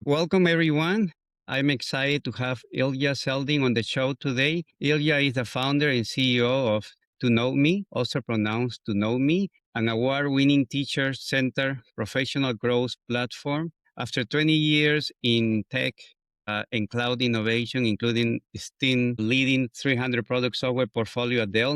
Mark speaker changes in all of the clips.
Speaker 1: Welcome, everyone. I'm excited to have Ilya Zeldin on the show today. Ilya is the founder and CEO of To Know Me, also pronounced To Know Me, an award-winning teacher-centered professional growth platform. After 20 years in tech and cloud innovation, including STEAM leading 300 product software portfolio at Dell,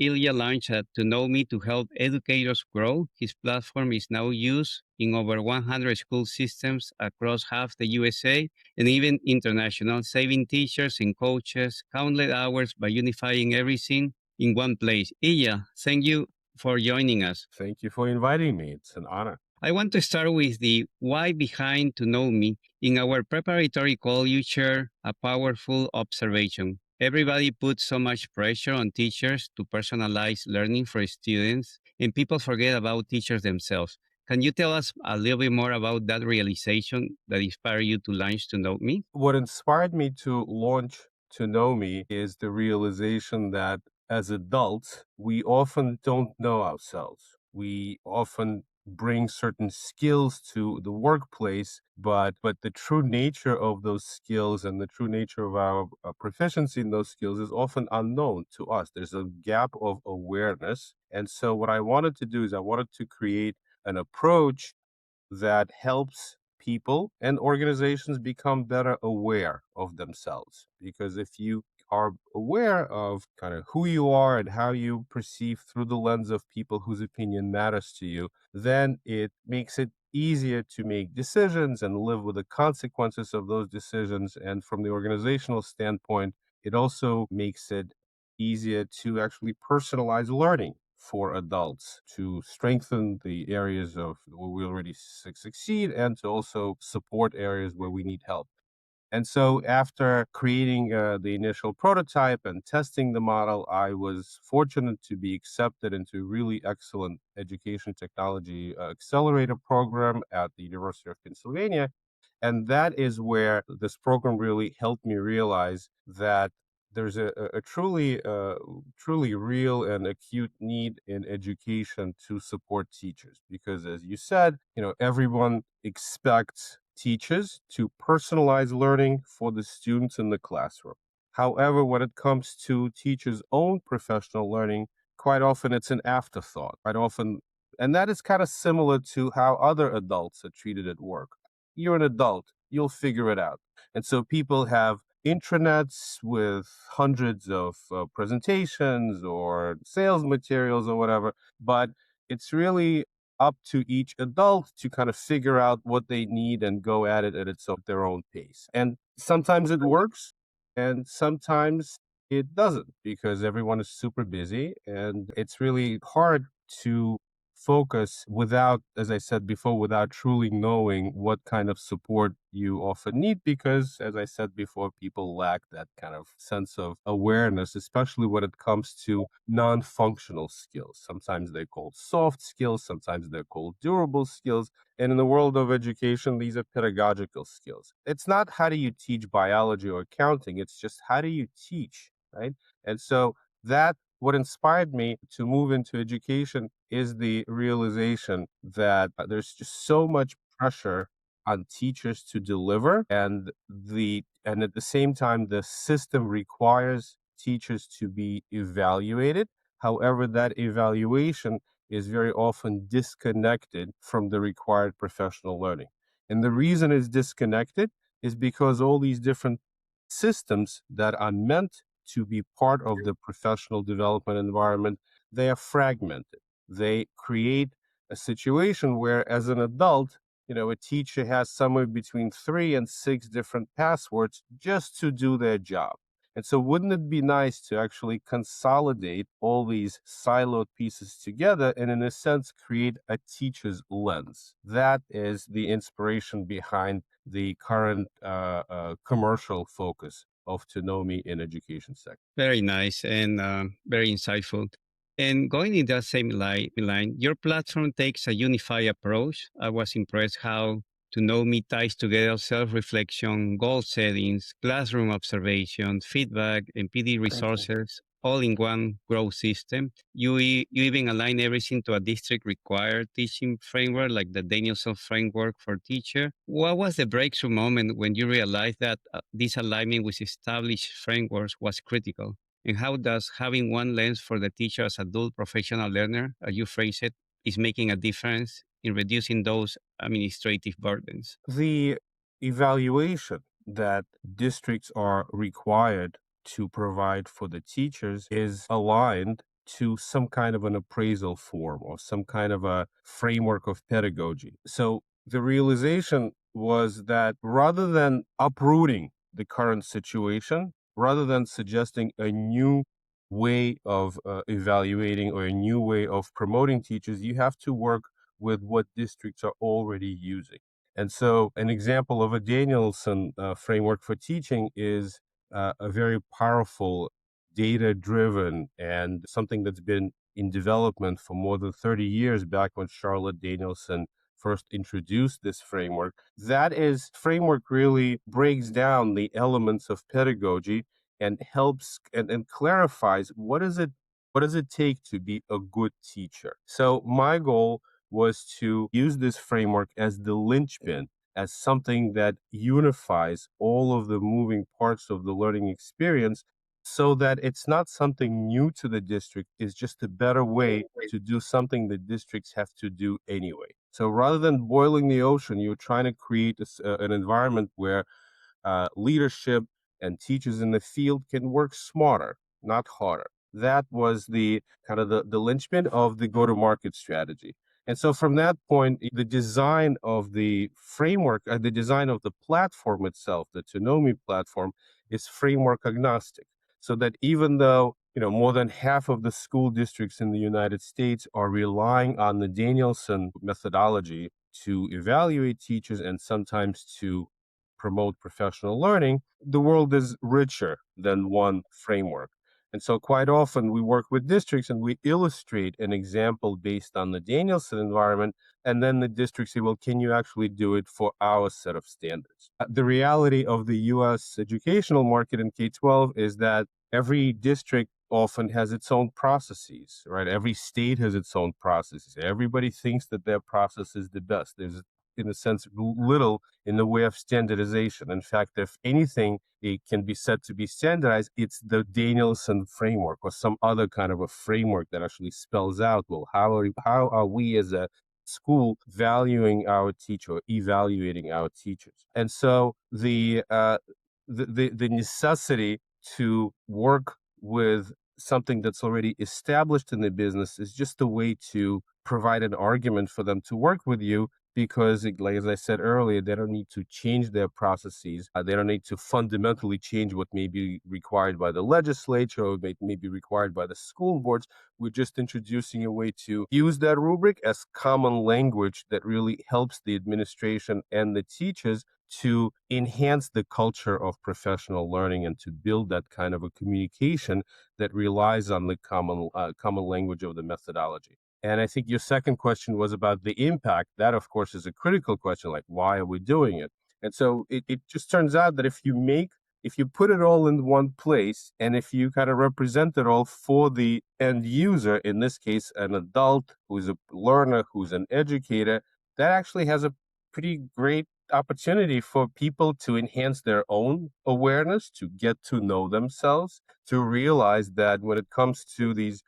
Speaker 1: Ilya launched To Know Me to help educators grow. His platform is now used in over 100 school systems across half the USA and even international, saving teachers and coaches countless hours by unifying everything in one place. Ilya, thank you for joining us.
Speaker 2: Thank you for inviting me. It's an honor.
Speaker 1: I want to start with the why behind To Know Me. In our preparatory call, you share a powerful observation. Everybody puts so much pressure on teachers to personalize learning for students, and people forget about teachers themselves. Can you tell us a little bit more about that realization that inspired you to launch To Know Me?
Speaker 2: What inspired me to launch To Know Me is the realization that as adults, we often don't know ourselves. We often bring certain skills to the workplace, but the true nature of those skills and the true nature of our proficiency in those skills is often unknown to us. There's a gap of awareness. And so what I wanted to do is I wanted to create an approach that helps people and organizations become better aware of themselves. Because if you are aware of kind of who you are and how you perceive through the lens of people whose opinion matters to you, then it makes it easier to make decisions and live with the consequences of those decisions. And from the organizational standpoint, it also makes it easier to actually personalize learning for adults to strengthen the areas of where we already succeed and to also support areas where we need help. And so, after creating the initial prototype and testing the model, I was fortunate to be accepted into a really excellent education technology accelerator program at the University of Pennsylvania. And that is where this program really helped me realize that there's a truly real and acute need in education to support teachers. Because as you said, everyone expects teachers to personalize learning for the students in the classroom. However, when it comes to teachers' own professional learning, quite often it's an afterthought. Quite often, and that is kind of similar to how other adults are treated at work. You're an adult, you'll figure it out. And so people have intranets with hundreds of presentations or sales materials or whatever, but it's really up to each adult to kind of figure out what they need and go at it at their own pace. And sometimes it works and sometimes it doesn't because everyone is super busy and it's really hard to focus without, as I said before, without truly knowing what kind of support you often need because, as I said before, people lack that kind of sense of awareness, especially when it comes to non-functional skills. Sometimes they're called soft skills, sometimes they're called durable skills. And in the world of education, these are pedagogical skills. It's not how do you teach biology or accounting, it's just how do you teach, right? And so that what inspired me to move into education is the realization that there's just so much pressure on teachers to deliver and at the same time the system requires teachers to be evaluated. However, that evaluation is very often disconnected from the required professional learning. And the reason it's disconnected is because all these different systems that are meant to be part of the professional development environment, they are fragmented. They create a situation where, as an adult, a teacher has somewhere between 3 and 6 different passwords just to do their job. And so, wouldn't it be nice to actually consolidate all these siloed pieces together and, in a sense, create a teacher's lens? That is the inspiration behind the current commercial focus of To Know Me in education sector.
Speaker 1: Very nice and very insightful. And going in that same line, your platform takes a unified approach. I was impressed how To Know Me ties together self reflection, goal settings, classroom observations, feedback, and PD resources all in one growth system. You even align everything to a district required teaching framework like the Danielson framework for teacher. What was the breakthrough moment when you realized that this alignment with established frameworks was critical? And how does having one lens for the teacher as a dual professional learner, as you phrase it, is making a difference in reducing those administrative burdens?
Speaker 2: The evaluation that districts are required to provide for the teachers is aligned to some kind of an appraisal form or some kind of a framework of pedagogy. So the realization was that rather than uprooting the current situation, rather than suggesting a new way of evaluating or a new way of promoting teachers, you have to work with what districts are already using. And so, an example of a Danielson framework for teaching is a very powerful, data driven, and something that's been in development for more than 30 years back when Charlotte Danielson first introduced this framework. That is, framework really breaks down the elements of pedagogy and helps and clarifies what does it take to be a good teacher. So my goal was to use this framework as the linchpin, as something that unifies all of the moving parts of the learning experience so that it's not something new to the district, it's just a better way to do something the districts have to do anyway. So rather than boiling the ocean, you're trying to create an environment where leadership and teachers in the field can work smarter, not harder. That was the kind of the linchpin of the go-to-market strategy. And so from that point, the design of the framework, the design of the platform itself, the To Know Me platform, is framework agnostic. So that even though more than half of the school districts in the United States are relying on the Danielson methodology to evaluate teachers and sometimes to promote professional learning, the world is richer than one framework. And so quite often we work with districts and we illustrate an example based on the Danielson environment. And then the districts say, well, can you actually do it for our set of standards? The reality of the US educational market in K 12 is that every district often has its own processes, right? Every state has its own processes. Everybody thinks that their process is the best. There's, in a sense, little in the way of standardization. In fact, if anything, it can be said to be standardized, it's the Danielson framework or some other kind of a framework that actually spells out, well, how are we as a school valuing our teacher or evaluating our teachers? And so the necessity to work with something that's already established in the business is just a way to provide an argument for them to work with you because, like as I said earlier, they don't need to change their processes. They don't need to fundamentally change what may be required by the legislature or may be required by the school boards. We're just introducing a way to use that rubric as common language that really helps the administration and the teachers to enhance the culture of professional learning and to build that kind of a communication that relies on the common language of the methodology. And I think your second question was about the impact. That, of course, is a critical question, like why are we doing it? And so it just turns out that if you put it all in one place and if you kind of represent it all for the end user, in this case, an adult who's a learner, who's an educator, that actually has a pretty great opportunity for people to enhance their own awareness, to get to know themselves, to realize that when it comes to these,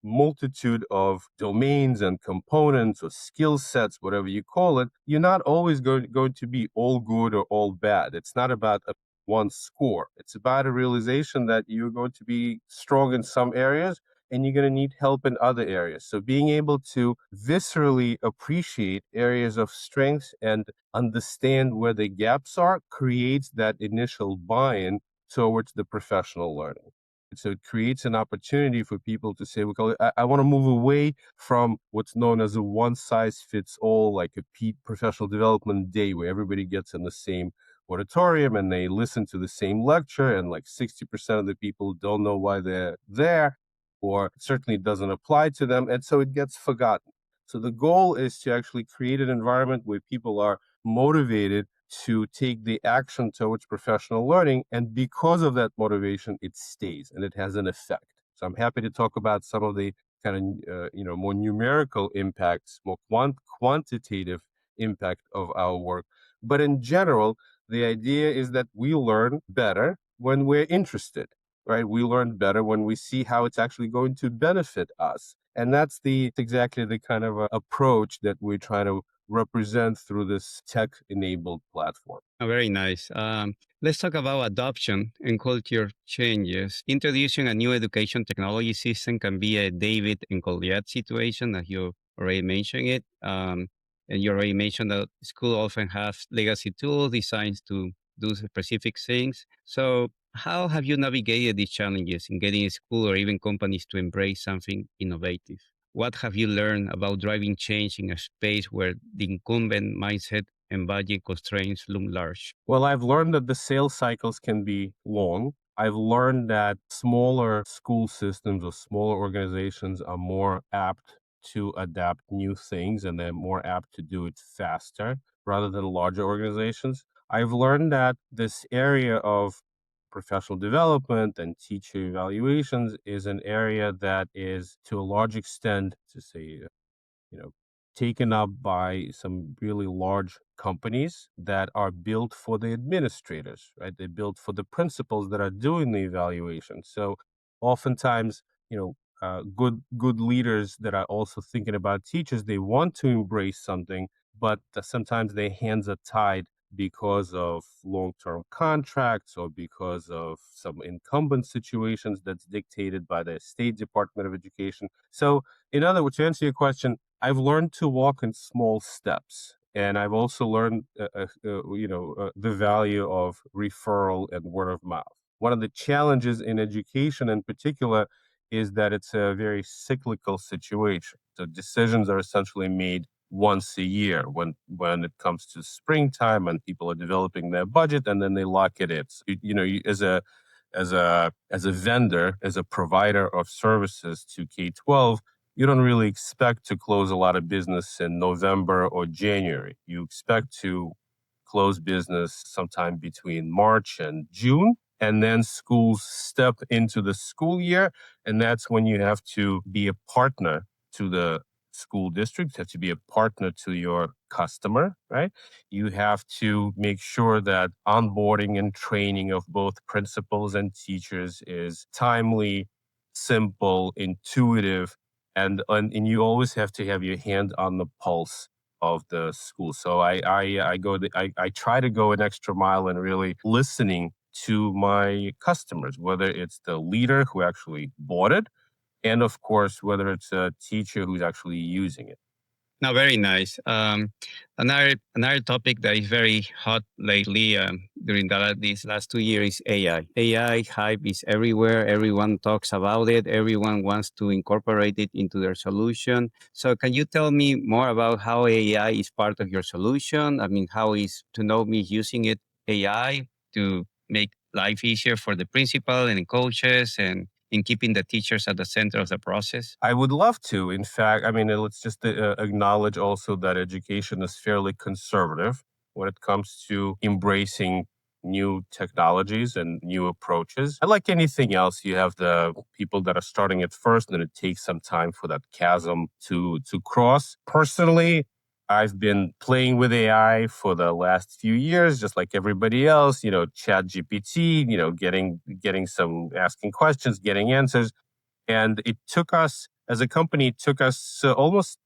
Speaker 2: multitude of domains and components or skill sets, whatever you call it, you're not always going to be all good or all bad. It's not about one score. It's about a realization that you're going to be strong in some areas and you're going to need help in other areas. So being able to viscerally appreciate areas of strength and understand where the gaps are creates that initial buy-in towards the professional learning. So it creates an opportunity for people to say, I want to move away from what's known as a one size fits all, like a professional development day where everybody gets in the same auditorium and they listen to the same lecture and like 60% of the people don't know why they're there or certainly doesn't apply to them. And so it gets forgotten. So the goal is to actually create an environment where people are motivated to take the action towards professional learning. And because of that motivation, it stays and it has an effect. So I'm happy to talk about some of the kind of more numerical impacts, more quantitative impact of our work. But in general, the idea is that we learn better when we're interested, right? We learn better when we see how it's actually going to benefit us. And that's exactly the kind of approach that we're trying to represent through this tech-enabled platform.
Speaker 1: Very nice. Let's talk about adoption and culture changes. Introducing a new education technology system can be a David and Goliath situation, as you already mentioned it. And you already mentioned that school often have legacy tools designed to do specific things. So, how have you navigated these challenges in getting a school or even companies to embrace something innovative? What have you learned about driving change in a space where the incumbent mindset and budget constraints loom large?
Speaker 2: Well, I've learned that the sales cycles can be long. I've learned that smaller school systems or smaller organizations are more apt to adapt new things and they're more apt to do it faster rather than larger organizations. I've learned that this area of professional development and teacher evaluations is an area that is to a large extent, to say, you know, taken up by some really large companies that are built for the administrators, right? They're built for the principals that are doing the evaluation. So oftentimes, good leaders that are also thinking about teachers, they want to embrace something, but sometimes their hands are tied because of long-term contracts or because of some incumbent situations that's dictated by the State Department of Education. So in other words, to answer your question, I've learned to walk in small steps, and I've also learned, the value of referral and word of mouth. One of the challenges in education, in particular, is that it's a very cyclical situation. So decisions are essentially made once a year when it comes to springtime and people are developing their budget, and then they lock it in. So, as a vendor, as a provider of services to K-12, you don't really expect to close a lot of business in November or January. You expect to close business sometime between March and June. And then schools step into the school year. And that's when you have to be a partner to the school district, you have to be a partner to your customer, right? You have to make sure that onboarding and training of both principals and teachers is timely, simple, intuitive, and you always have to have your hand on the pulse of the school. So I try to go an extra mile and really listening to my customers, whether it's the leader who actually bought it, and of course whether it's a teacher who's actually using it.
Speaker 1: Now, very nice. Another topic that is very hot lately during these last 2 years is AI. AI hype is everywhere. Everyone talks about it. Everyone wants to incorporate it into their solution. So, can you tell me more about how AI is part of your solution? I mean, how is to know me using it AI to make life easier for the principal and coaches and in keeping the teachers at the center of the process?
Speaker 2: I would love to. In fact, I mean, let's just acknowledge also that education is fairly conservative when it comes to embracing new technologies and new approaches. And like anything else, you have the people that are starting at first, and it takes some time for that chasm to cross. Personally, I've been playing with AI for the last few years, just like everybody else. Chat GPT. Getting some asking questions, getting answers, and it took us as a company, it took us almost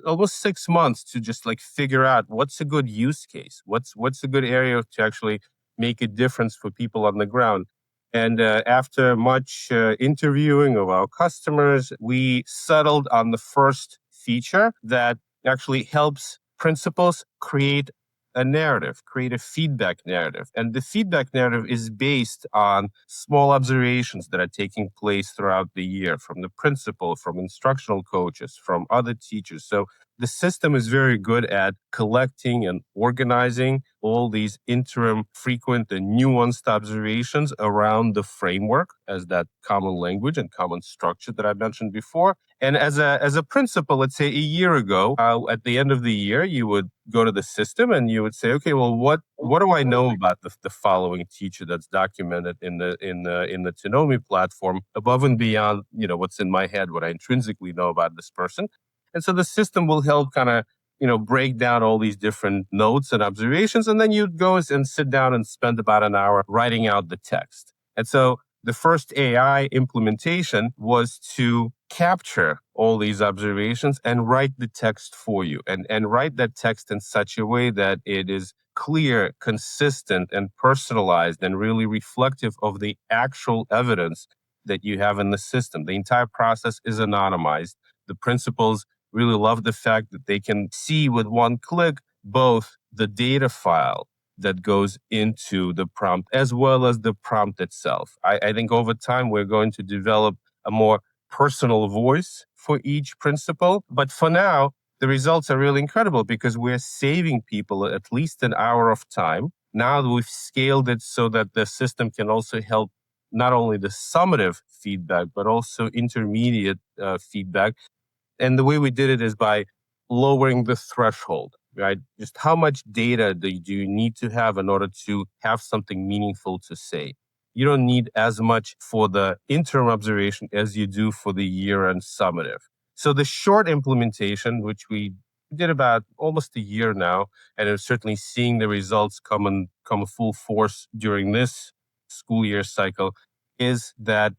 Speaker 2: 6 months to just like figure out what's a good use case, what's a good area to actually make a difference for people on the ground. And after much interviewing of our customers, we settled on the first feature that actually helps principals create a narrative, create a feedback narrative. And the feedback narrative is based on small observations that are taking place throughout the year from the principal, from instructional coaches, from other teachers. So the system is very good at collecting and organizing all these interim, frequent, and nuanced observations around the framework as that common language and common structure that I mentioned before. And as a principle, let's say a year ago, at the end of the year, you would go to the system and you would say, okay, well, what do I know about the following teacher that's documented in the Tanomi platform, above and beyond what's in my head, what I intrinsically know about this person. And so the system will help kind of break down all these different notes and observations, and then you'd go and sit down and spend about an hour writing out the text. And so the first AI implementation was to capture all these observations and write the text for you, and write that text in such a way that it is clear, consistent, and personalized, and really reflective of the actual evidence that you have in the system. The entire process is anonymized. The principals really love the fact that they can see with one click both the data file that goes into the prompt as well as the prompt itself. I think over time we're going to develop a more personal voice for each principal. But for now, the results are really incredible because we're saving people at least an hour of time. Now that we've scaled it so that the system can also help not only the summative feedback, but also intermediate feedback. And the way we did it is by lowering the threshold, right? Just how much data do you need to have in order to have something meaningful to say? You don't need as much for the interim observation as you do for the year-end summative. So the short implementation, which we did about almost a year now, and are certainly seeing the results come full force during this school year cycle, is that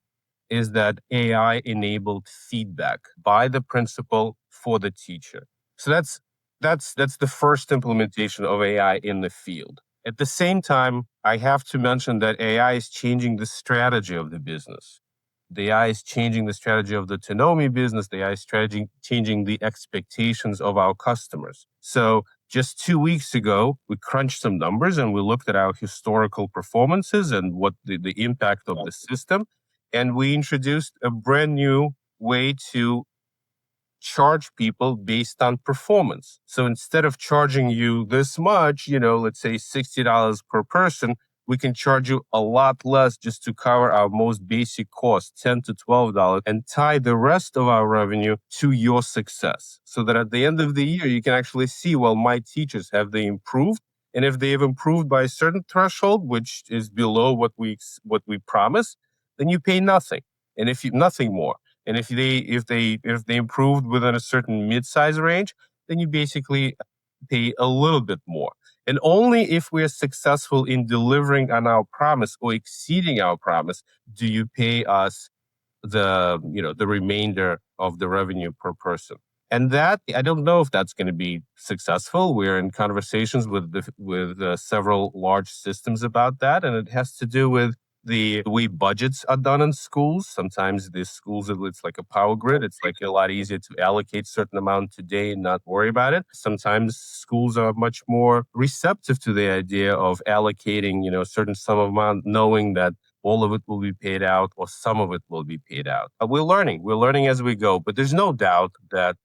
Speaker 2: AI enabled feedback by the principal for the teacher. So that's the first implementation of AI in the field. At the same time, I have to mention that AI is changing the strategy of the business. The AI is changing the strategy of the Tanomi business. The AI is changing the expectations of our customers. So just 2 weeks ago, we crunched some numbers and we looked at our historical performances and what the impact of the system. And we introduced a brand new way to charge people based on performance. So instead of charging you this much, let's say $60 per person, we can charge you a lot less just to cover our most basic cost, $10 to $12, and tie the rest of our revenue to your success. So that at the end of the year, you can actually see, well, my teachers, have they improved? And if they have improved by a certain threshold, which is below what we promise, then you pay nothing. And if you nothing more. And if they improved within a certain mid-size range, then you basically pay a little bit more. And only if we're successful in delivering on our promise or exceeding our promise do you pay us the remainder of the revenue per person. And that, I don't know if that's going to be successful. We're in conversations with several large systems about that, and it has to do with the way budgets are done in schools. Sometimes the schools, it's like a power grid. It's like a lot easier to allocate certain amount today and not worry about it. Sometimes schools are much more receptive to the idea of allocating, a certain sum of amount, knowing that all of it will be paid out or some of it will be paid out. We're learning. We're learning as we go. But there's no doubt that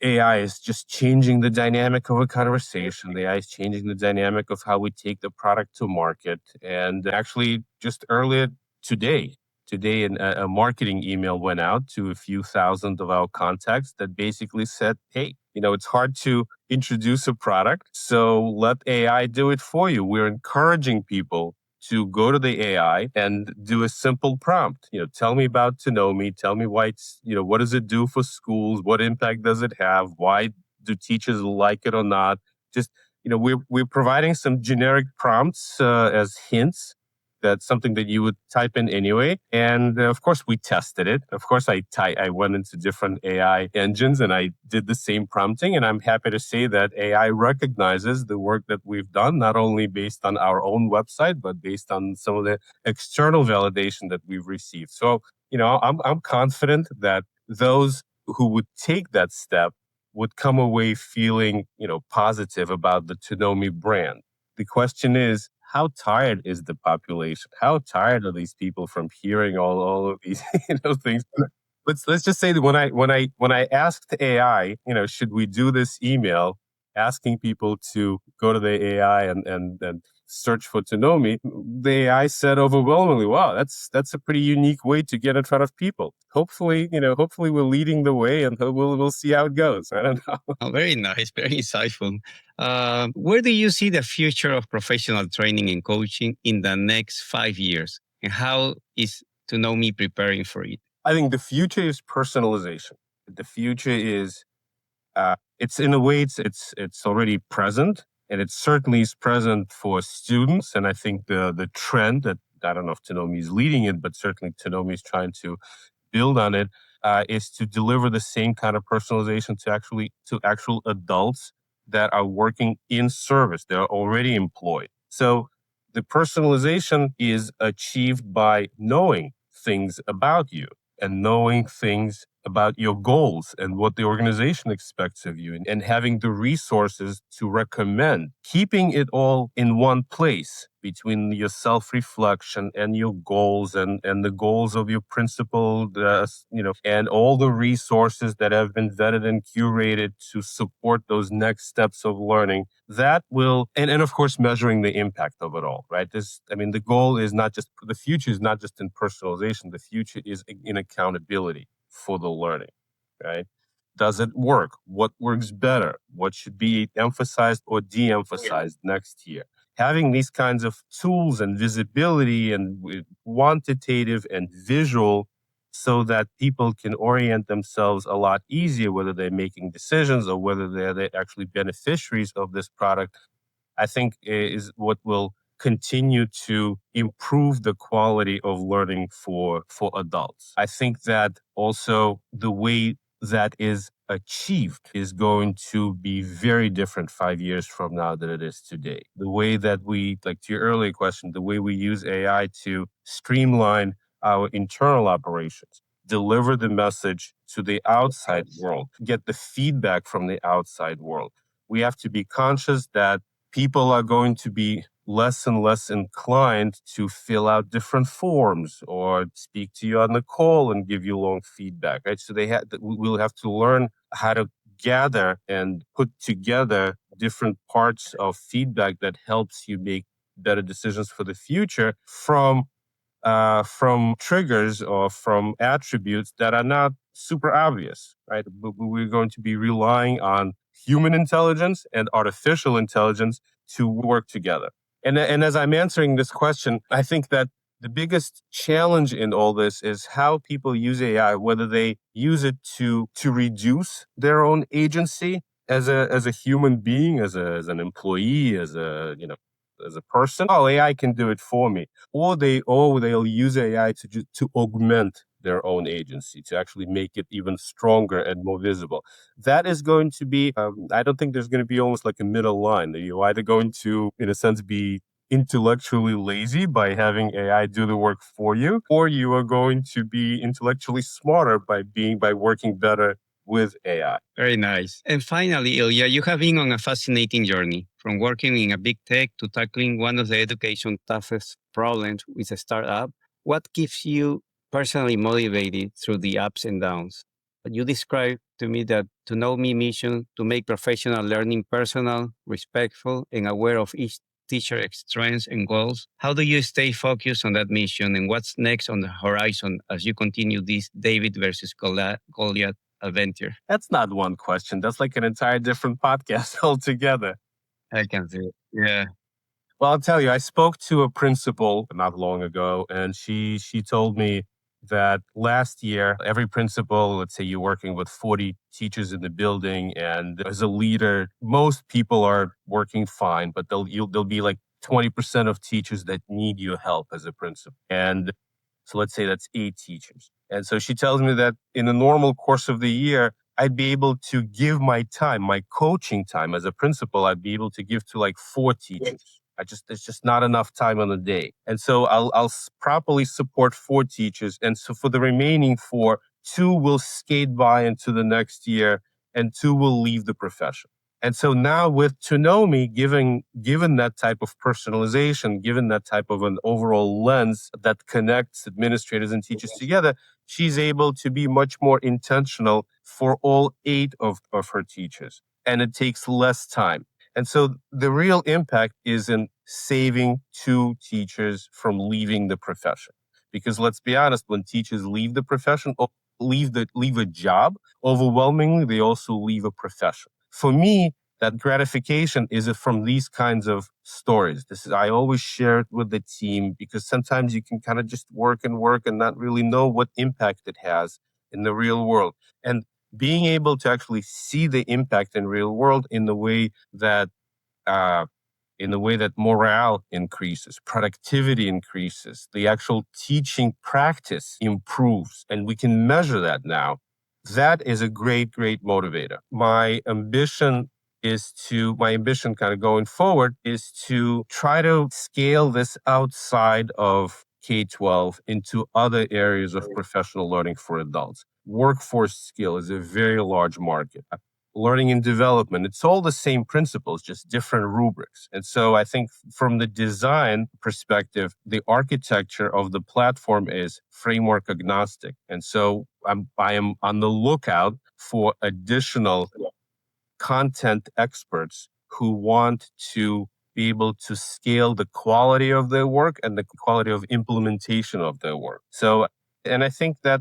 Speaker 2: AI is just changing the dynamic of a conversation. The AI is changing the dynamic of how we take the product to market. And actually, just earlier today, a marketing email went out to a few thousand of our contacts that basically said, hey, it's hard to introduce a product, so let AI do it for you. We're encouraging people to go to the AI and do a simple prompt. Tell me about Tanomi. Tell me why what does it do for schools? What impact does it have? Why do teachers like it or not? Just, we're providing some generic prompts as hints. That's something that you would type in anyway. And of course, we tested it. Of course, I went into different AI engines and I did the same prompting. And I'm happy to say that AI recognizes the work that we've done, not only based on our own website, but based on some of the external validation that we've received. So, I'm confident that those who would take that step would come away feeling, positive about the Tonomi brand. The question is, how tired is the population? How tired are these people from hearing all of these things? let's just say that when I asked AI, should we do this email, asking people to go to the AI and search for to know me, the AI said overwhelmingly, "Wow, that's a pretty unique way to get in front of people." Hopefully we're leading the way, and we'll see how it goes. I don't know.
Speaker 1: Oh, very nice, very insightful. Where do you see the future of professional training and coaching in the next 5 years? And how is To Know Me preparing for it?
Speaker 2: I think the future is personalization. The future is it's in a way it's already present, and it certainly is present for students. And I think the trend that, I don't know if Tonomi is leading it, but certainly Tonomi is trying to build on it, is to deliver the same kind of personalization to actual adults that are working in service. They're already employed. So the personalization is achieved by knowing things about you and knowing things about your goals and what the organization expects of you, and having the resources to recommend, keeping it all in one place between your self-reflection and your goals and the goals of your principal, and all the resources that have been vetted and curated to support those next steps of learning. That will, and of course, measuring the impact of it all, right? The goal is not just, the future is not just in personalization, the future is in accountability for the learning, right? Does it work? What works better? What should be emphasized or de-emphasized next year? Having these kinds of tools and visibility and quantitative and visual, so that people can orient themselves a lot easier, whether they're making decisions or whether they're actually beneficiaries of this product, I think is what will continue to improve the quality of learning for adults. I think that also the way that is achieved is going to be very different 5 years from now than it is today. The way that we, like to your earlier question, the way we use AI to streamline our internal operations, deliver the message to the outside world, get the feedback from the outside world. We have to be conscious that people are going to be less and less inclined to fill out different forms or speak to you on the call and give you long feedback, right? So we'll have to learn how to gather and put together different parts of feedback that helps you make better decisions for the future from triggers or from attributes that are not super obvious, right? But we're going to be relying on human intelligence and artificial intelligence to work together. And as I'm answering this question, I think that the biggest challenge in all this is how people use AI, whether they use it to reduce their own agency as a human being, as an employee, as a person. Oh, AI can do it for me, or they'll use AI to augment their own agency, to actually make it even stronger and more visible. That is going to be, I don't think there's going to be almost like a middle line. You're either going to, in a sense, be intellectually lazy by having AI do the work for you, or you are going to be intellectually smarter by working better with AI.
Speaker 1: Very nice. And finally, Ilya, you have been on a fascinating journey from working in a big tech to tackling one of the education toughest problems with a startup. What keeps you personally motivated through the ups and downs? You described to me that To Know Me mission to make professional learning personal, respectful, and aware of each teacher's strengths and goals. How do you stay focused on that mission, and what's next on the horizon as you continue this David versus Goliath adventure?
Speaker 2: That's not one question. That's like an entire different podcast altogether.
Speaker 1: I can see it. Yeah.
Speaker 2: Well, I'll tell you, I spoke to a principal not long ago, and she told me that last year, every principal, let's say you're working with 40 teachers in the building, and as a leader, most people are working fine, but there'll be like 20% of teachers that need your help as a principal. And so let's say that's 8 teachers. And so she tells me that in the normal course of the year, I'd be able to give my time, my coaching time as a principal, I'd be able to give to like 4 teachers. There's just not enough time on the day. And so I'll properly support 4 teachers. And so for the remaining 4, 2 will skate by into the next year and 2 will leave the profession. And so now with To Know Me, given that type of personalization, given that type of an overall lens that connects administrators and teachers together, she's able to be much more intentional for all 8 of her teachers. And it takes less time. And so the real impact is in saving 2 teachers from leaving the profession. Because let's be honest, when teachers leave the profession, or leave a job, overwhelmingly they also leave a profession. For me, that gratification is from these kinds of stories. I always share it with the team because sometimes you can kind of just work and not really know what impact it has in the real world. And being able to actually see the impact in real world uh, in the way that morale increases, productivity increases, the actual teaching practice improves, and we can measure that now. That is a great, great motivator. My ambition kind of going forward is to try to scale this outside of K-12 into other areas of professional learning for adults. Workforce skill is a very large market. Learning and development, it's all the same principles, just different rubrics. And so I think from the design perspective, the architecture of the platform is framework agnostic. And so I am on the lookout for additional content experts who want to be able to scale the quality of their work and the quality of implementation of their work. So, and I think that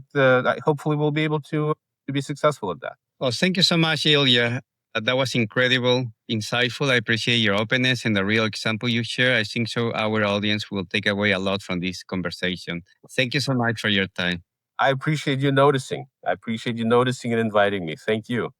Speaker 2: hopefully we'll be able to be successful at that.
Speaker 1: Well, thank you so much, Ilya. That was incredible, insightful. I appreciate your openness and the real example you share. I think so our audience will take away a lot from this conversation. Thank you so much for your time.
Speaker 2: I appreciate you noticing. I appreciate you noticing and inviting me. Thank you.